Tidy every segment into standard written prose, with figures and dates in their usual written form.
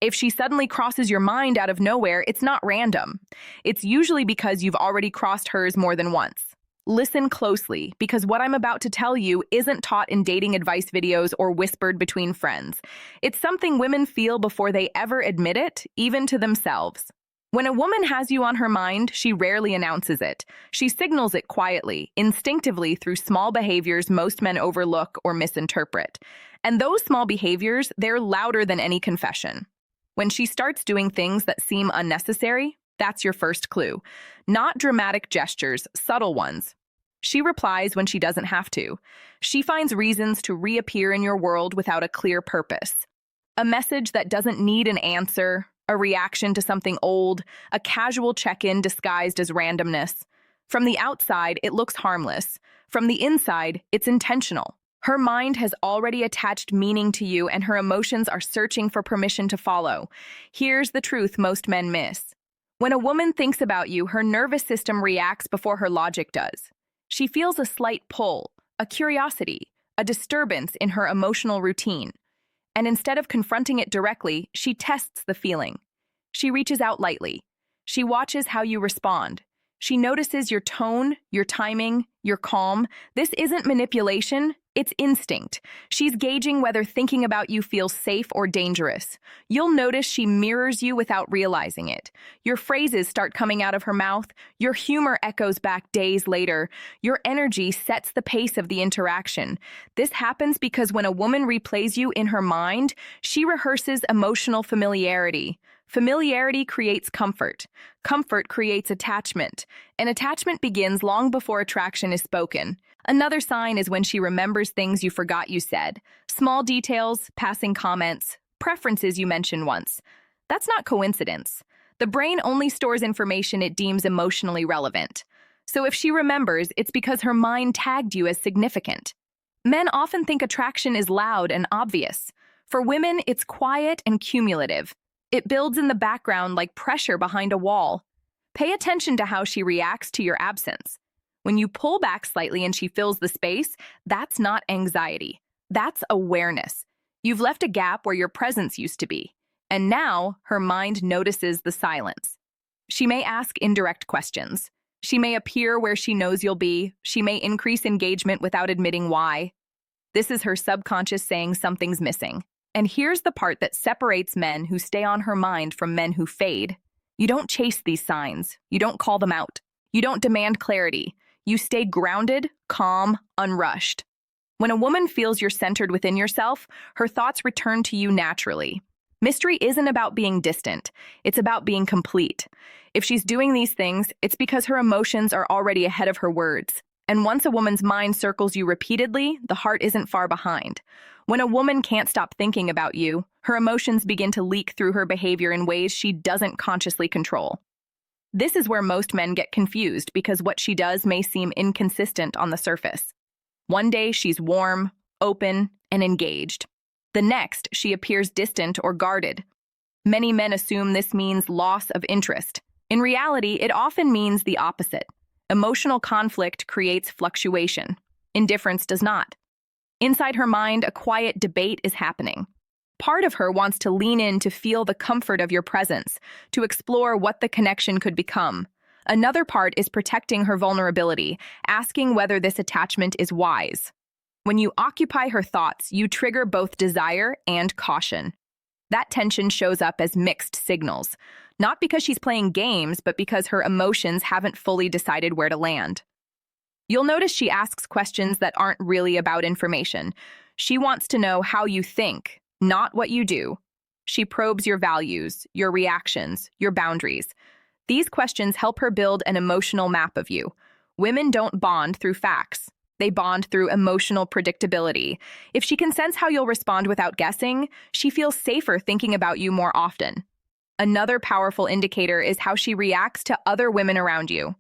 If she suddenly crosses your mind out of nowhere, it's not random. It's usually because you've already crossed hers more than once. Listen closely, because what I'm about to tell you isn't taught in dating advice videos or whispered between friends. It's something women feel before they ever admit it, even to themselves. When a woman has you on her mind, she rarely announces it. She signals it quietly, instinctively through small behaviors most men overlook or misinterpret. And those small behaviors, they're louder than any confession. When she starts doing things that seem unnecessary, that's your first clue. Not dramatic gestures, subtle ones. She replies when she doesn't have to. She finds reasons to reappear in your world without a clear purpose. A message that doesn't need an answer, a reaction to something old, a casual check-in disguised as randomness. From the outside, it looks harmless. From the inside, it's intentional. Her mind has already attached meaning to you, and her emotions are searching for permission to follow. Here's the truth most men miss. When a woman thinks about you, her nervous system reacts before her logic does. She feels a slight pull, a curiosity, a disturbance in her emotional routine. And instead of confronting it directly, she tests the feeling. She reaches out lightly. She watches how you respond. She notices your tone, your timing, your calm. This isn't manipulation, it's instinct. She's gauging whether thinking about you feels safe or dangerous. You'll notice she mirrors you without realizing it. Your phrases start coming out of her mouth. Your humor echoes back days later. Your energy sets the pace of the interaction. This happens because when a woman replays you in her mind, she rehearses emotional familiarity. Familiarity creates comfort. Comfort creates attachment. And attachment begins long before attraction is spoken. Another sign is when she remembers things you forgot you said. Small details, passing comments, preferences you mentioned once. That's not coincidence. The brain only stores information it deems emotionally relevant. So if she remembers, it's because her mind tagged you as significant. Men often think attraction is loud and obvious. For women, it's quiet and cumulative. It builds in the background like pressure behind a wall. Pay attention to how she reacts to your absence. When you pull back slightly and she fills the space, that's not anxiety. That's awareness. You've left a gap where your presence used to be. And now her mind notices the silence. She may ask indirect questions. She may appear where she knows you'll be. She may increase engagement without admitting why. This is her subconscious saying something's missing. And here's the part that separates men who stay on her mind from men who fade. You don't chase these signs. You don't call them out. You don't demand clarity. You stay grounded, calm, unrushed. When a woman feels you're centered within yourself, her thoughts return to you naturally. Mystery isn't about being distant. It's about being complete. If she's doing these things, it's because her emotions are already ahead of her words. And once a woman's mind circles you repeatedly, the heart isn't far behind. When a woman can't stop thinking about you, her emotions begin to leak through her behavior in ways she doesn't consciously control. This is where most men get confused because what she does may seem inconsistent on the surface. One day she's warm, open, and engaged. The next, she appears distant or guarded. Many men assume this means loss of interest. In reality, it often means the opposite. Emotional conflict creates fluctuation. Indifference does not. Inside her mind, a quiet debate is happening. Part of her wants to lean in to feel the comfort of your presence, to explore what the connection could become. Another part is protecting her vulnerability, asking whether this attachment is wise. When you occupy her thoughts, you trigger both desire and caution. That tension shows up as mixed signals, not because she's playing games, but because her emotions haven't fully decided where to land. You'll notice she asks questions that aren't really about information. She wants to know how you think, not what you do. She probes your values, your reactions, your boundaries. These questions help her build an emotional map of you. Women don't bond through facts. They bond through emotional predictability. If she can sense how you'll respond without guessing, she feels safer thinking about you more often. Another powerful indicator is how she reacts to other women around you.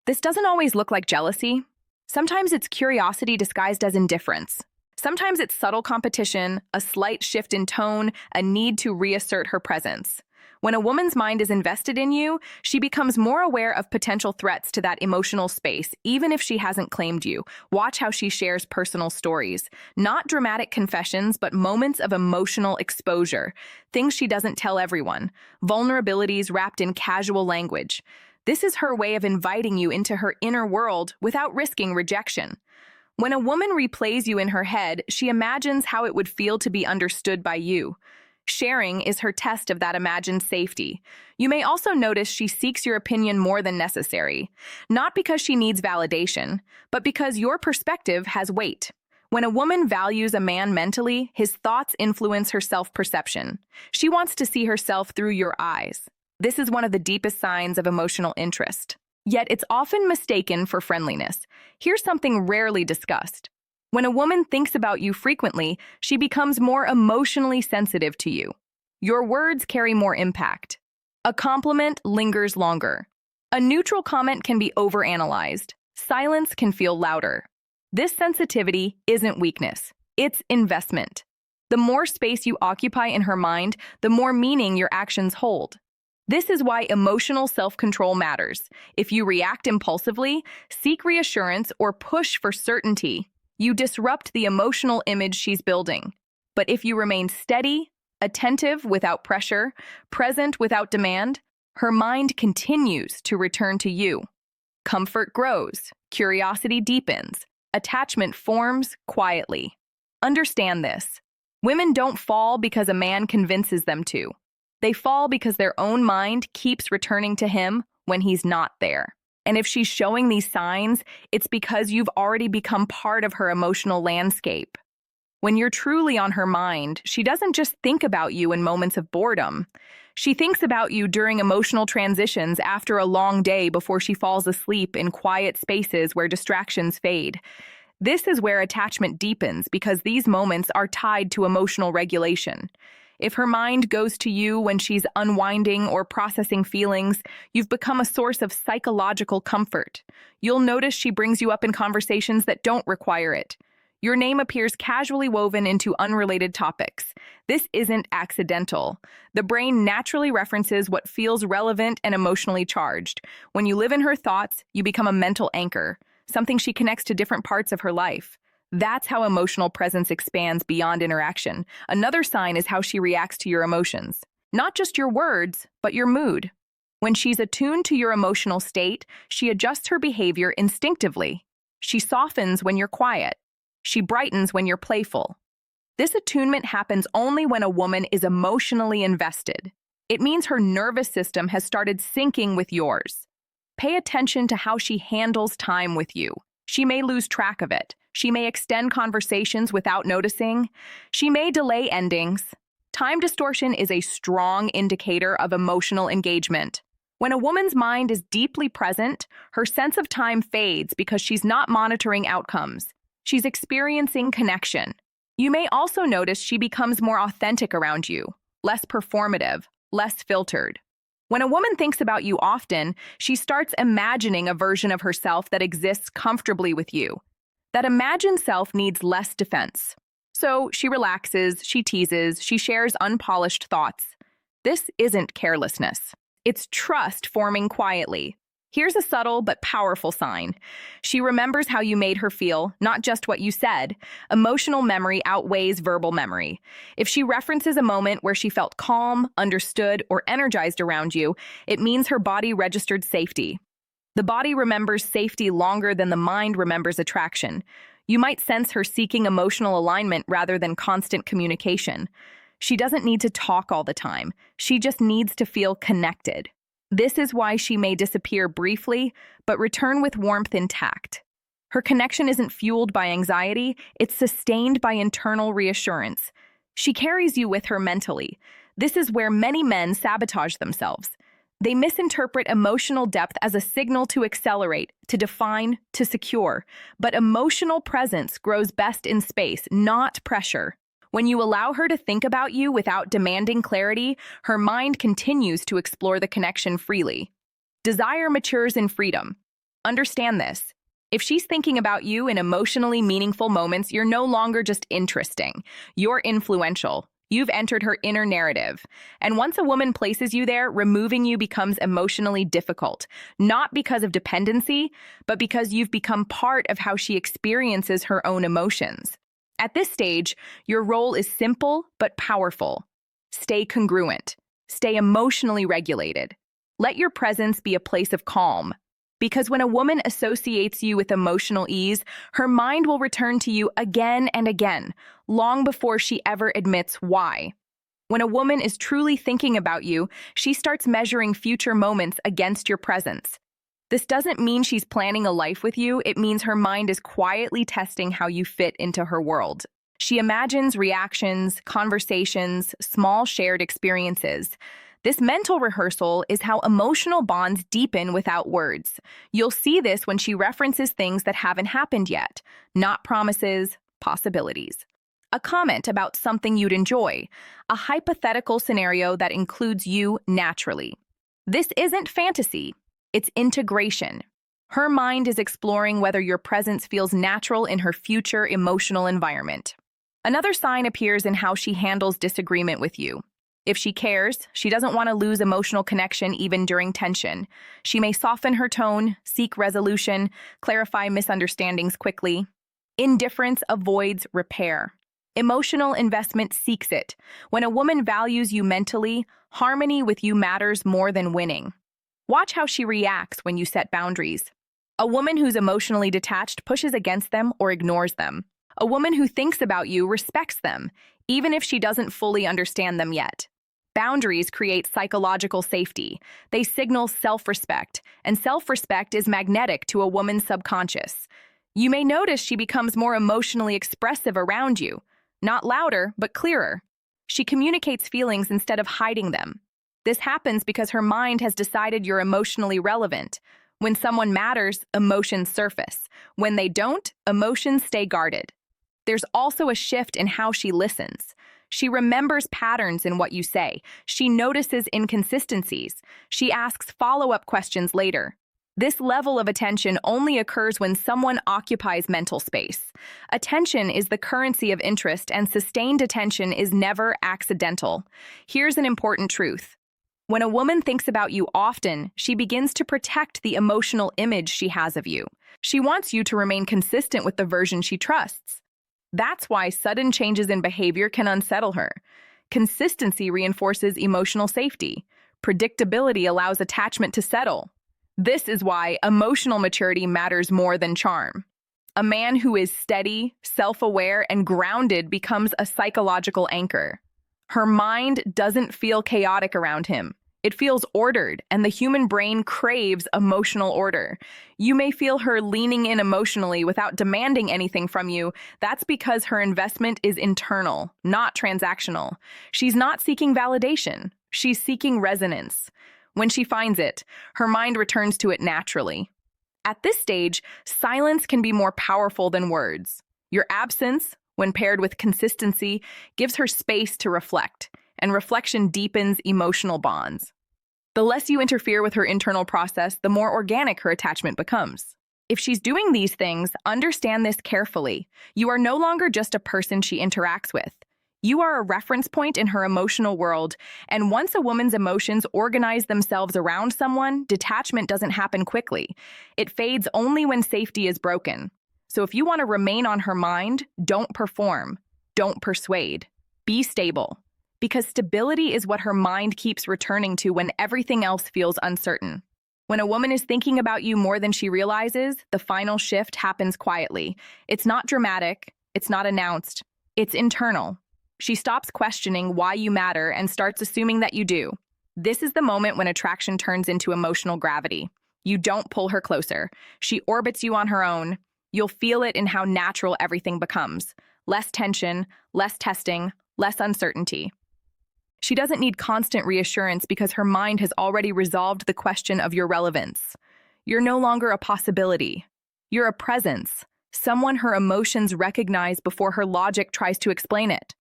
This doesn't always look like jealousy. Sometimes it's curiosity disguised as indifference. Sometimes it's subtle competition, a slight shift in tone, a need to reassert her presence. When a woman's mind is invested in you, she becomes more aware of potential threats to that emotional space, even if she hasn't claimed you. Watch how she shares personal stories. Not dramatic confessions, but moments of emotional exposure. Things she doesn't tell everyone. Vulnerabilities wrapped in casual language. This is her way of inviting you into her inner world without risking rejection. When a woman replays you in her head, she imagines how it would feel to be understood by you. Sharing is her test of that imagined safety. You may also notice she seeks your opinion more than necessary, not because she needs validation, but because your perspective has weight. When a woman values a man mentally, his thoughts influence her self-perception. She wants to see herself through your eyes. This is one of the deepest signs of emotional interest. Yet it's often mistaken for friendliness. Here's something rarely discussed. When a woman thinks about you frequently, she becomes more emotionally sensitive to you. Your words carry more impact. A compliment lingers longer. A neutral comment can be overanalyzed. Silence can feel louder. This sensitivity isn't weakness. It's investment. The more space you occupy in her mind, the more meaning your actions hold. This is why emotional self-control matters. If you react impulsively, seek reassurance, or push for certainty, you disrupt the emotional image she's building. But if you remain steady, attentive without pressure, present without demand, her mind continues to return to you. Comfort grows, curiosity deepens, attachment forms quietly. Understand this. Women don't fall because a man convinces them to. They fall because their own mind keeps returning to him when he's not there. And if she's showing these signs, it's because you've already become part of her emotional landscape. When you're truly on her mind, she doesn't just think about you in moments of boredom. She thinks about you during emotional transitions after a long day before she falls asleep in quiet spaces where distractions fade. This is where attachment deepens because these moments are tied to emotional regulation. If her mind goes to you when she's unwinding or processing feelings, you've become a source of psychological comfort. You'll notice she brings you up in conversations that don't require it. Your name appears casually woven into unrelated topics. This isn't accidental. The brain naturally references what feels relevant and emotionally charged. When you live in her thoughts, you become a mental anchor, something she connects to different parts of her life. That's how emotional presence expands beyond interaction. Another sign is how she reacts to your emotions. Not just your words, but your mood. When she's attuned to your emotional state, she adjusts her behavior instinctively. She softens when you're quiet. She brightens when you're playful. This attunement happens only when a woman is emotionally invested. It means her nervous system has started syncing with yours. Pay attention to how she handles time with you. She may lose track of it. She may extend conversations without noticing. She may delay endings. Time distortion is a strong indicator of emotional engagement. When a woman's mind is deeply present, her sense of time fades because she's not monitoring outcomes. She's experiencing connection. You may also notice she becomes more authentic around you, less performative, less filtered. When a woman thinks about you often, she starts imagining a version of herself that exists comfortably with you. That imagined self needs less defense. So she relaxes, she teases, she shares unpolished thoughts. This isn't carelessness. It's trust forming quietly. Here's a subtle but powerful sign. She remembers how you made her feel, not just what you said. Emotional memory outweighs verbal memory. If she references a moment where she felt calm, understood, or energized around you, it means her body registered safety. The body remembers safety longer than the mind remembers attraction. You might sense her seeking emotional alignment rather than constant communication. She doesn't need to talk all the time. She just needs to feel connected. This is why she may disappear briefly, but return with warmth intact. Her connection isn't fueled by anxiety, it's sustained by internal reassurance. She carries you with her mentally. This is where many men sabotage themselves. They misinterpret emotional depth as a signal to accelerate, to define, to secure. But emotional presence grows best in space, not pressure. When you allow her to think about you without demanding clarity, her mind continues to explore the connection freely. Desire matures in freedom. Understand this. If she's thinking about you in emotionally meaningful moments, you're no longer just interesting. You're influential. You've entered her inner narrative. And once a woman places you there, removing you becomes emotionally difficult, not because of dependency, but because you've become part of how she experiences her own emotions. At this stage, your role is simple but powerful. Stay congruent. Stay emotionally regulated. Let your presence be a place of calm. Because when a woman associates you with emotional ease, her mind will return to you again and again, long before she ever admits why. When a woman is truly thinking about you, she starts measuring future moments against your presence. This doesn't mean she's planning a life with you, it means her mind is quietly testing how you fit into her world. She imagines reactions, conversations, small shared experiences. This mental rehearsal is how emotional bonds deepen without words. You'll see this when she references things that haven't happened yet, not promises, possibilities. A comment about something you'd enjoy, a hypothetical scenario that includes you naturally. This isn't fantasy, it's integration. Her mind is exploring whether your presence feels natural in her future emotional environment. Another sign appears in how she handles disagreement with you. If she cares, she doesn't want to lose emotional connection even during tension. She may soften her tone, seek resolution, clarify misunderstandings quickly. Indifference avoids repair. Emotional investment seeks it. When a woman values you mentally, harmony with you matters more than winning. Watch how she reacts when you set boundaries. A woman who's emotionally detached pushes against them or ignores them. A woman who thinks about you respects them, even if she doesn't fully understand them yet. Boundaries create psychological safety. They signal self-respect, and self-respect is magnetic to a woman's subconscious. You may notice she becomes more emotionally expressive around you, not louder, but clearer. She communicates feelings instead of hiding them. This happens because her mind has decided you're emotionally relevant. When someone matters, emotions surface. When they don't, emotions stay guarded. There's also a shift in how she listens. She remembers patterns in what you say. She notices inconsistencies. She asks follow-up questions later. This level of attention only occurs when someone occupies mental space. Attention is the currency of interest, and sustained attention is never accidental. Here's an important truth. When a woman thinks about you often, she begins to protect the emotional image she has of you. She wants you to remain consistent with the version she trusts. That's why sudden changes in behavior can unsettle her. Consistency reinforces emotional safety. Predictability allows attachment to settle. This is why emotional maturity matters more than charm. A man who is steady, self-aware, and grounded becomes a psychological anchor. Her mind doesn't feel chaotic around him. It feels ordered, and the human brain craves emotional order. You may feel her leaning in emotionally without demanding anything from you. That's because her investment is internal, not transactional. She's not seeking validation. She's seeking resonance. When she finds it, her mind returns to it naturally. At this stage, silence can be more powerful than words. Your absence, when paired with consistency, gives her space to reflect, and reflection deepens emotional bonds. The less you interfere with her internal process, the more organic her attachment becomes. If she's doing these things, understand this carefully. You are no longer just a person she interacts with. You are a reference point in her emotional world, and once a woman's emotions organize themselves around someone, detachment doesn't happen quickly. It fades only when safety is broken. So if you want to remain on her mind, don't perform. Don't persuade. Be stable. Because stability is what her mind keeps returning to when everything else feels uncertain. When a woman is thinking about you more than she realizes, the final shift happens quietly. It's not dramatic. It's not announced. It's internal. She stops questioning why you matter and starts assuming that you do. This is the moment when attraction turns into emotional gravity. You don't pull her closer. She orbits you on her own. You'll feel it in how natural everything becomes. Less tension, less testing, less uncertainty. She doesn't need constant reassurance because her mind has already resolved the question of your relevance. You're no longer a possibility. You're a presence, someone her emotions recognize before her logic tries to explain it.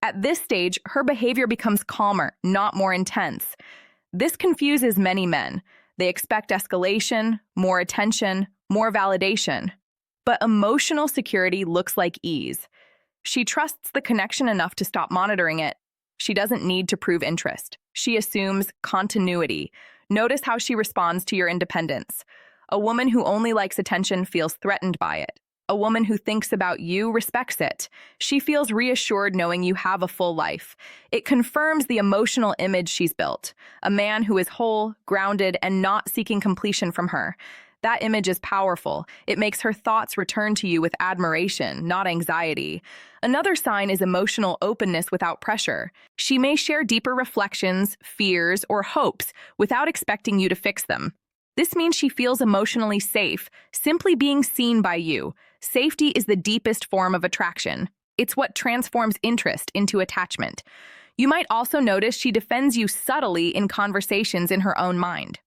At this stage, her behavior becomes calmer, not more intense. This confuses many men. They expect escalation, more attention, more validation. But emotional security looks like ease. She trusts the connection enough to stop monitoring it. She doesn't need to prove interest. She assumes continuity. Notice how she responds to your independence. A woman who only likes attention feels threatened by it. A woman who thinks about you respects it. She feels reassured knowing you have a full life. It confirms the emotional image she's built. A man who is whole, grounded, and not seeking completion from her. That image is powerful. It makes her thoughts return to you with admiration, not anxiety. Another sign is emotional openness without pressure. She may share deeper reflections, fears, or hopes without expecting you to fix them. This means she feels emotionally safe, simply being seen by you. Safety is the deepest form of attraction. It's what transforms interest into attachment. You might also notice she defends you subtly in conversations in her own mind.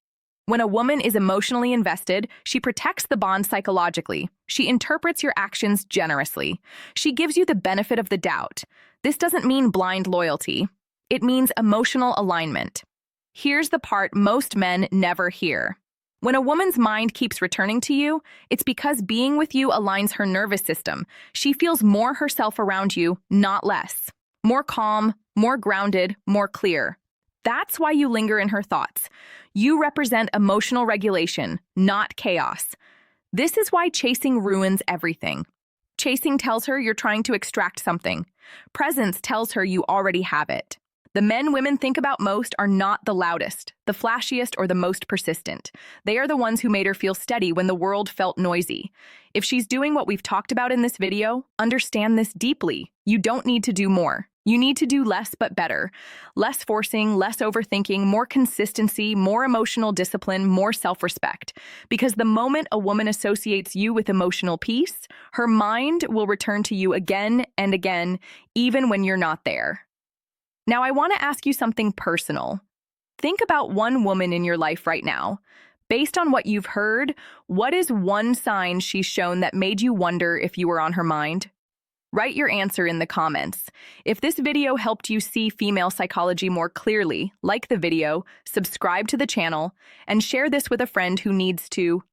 When a woman is emotionally invested, she protects the bond psychologically. She interprets your actions generously. She gives you the benefit of the doubt. This doesn't mean blind loyalty. It means emotional alignment. Here's the part most men never hear. When a woman's mind keeps returning to you, it's because being with you aligns her nervous system. She feels more herself around you, not less. More calm, more grounded, more clear. That's why you linger in her thoughts. You represent emotional regulation, not chaos. This is why chasing ruins everything. Chasing tells her you're trying to extract something. Presence tells her you already have it. The men women think about most are not the loudest, the flashiest, or the most persistent. They are the ones who made her feel steady when the world felt noisy. If she's doing what we've talked about in this video, understand this deeply. You don't need to do more. You need to do less but better. Less forcing, less overthinking, more consistency, more emotional discipline, more self-respect. Because the moment a woman associates you with emotional peace, her mind will return to you again and again, even when you're not there. Now, I want to ask you something personal. Think about one woman in your life right now. Based on what you've heard, what is one sign she's shown that made you wonder if you were on her mind? Write your answer in the comments. If this video helped you see female psychology more clearly, like the video, subscribe to the channel, and share this with a friend who needs to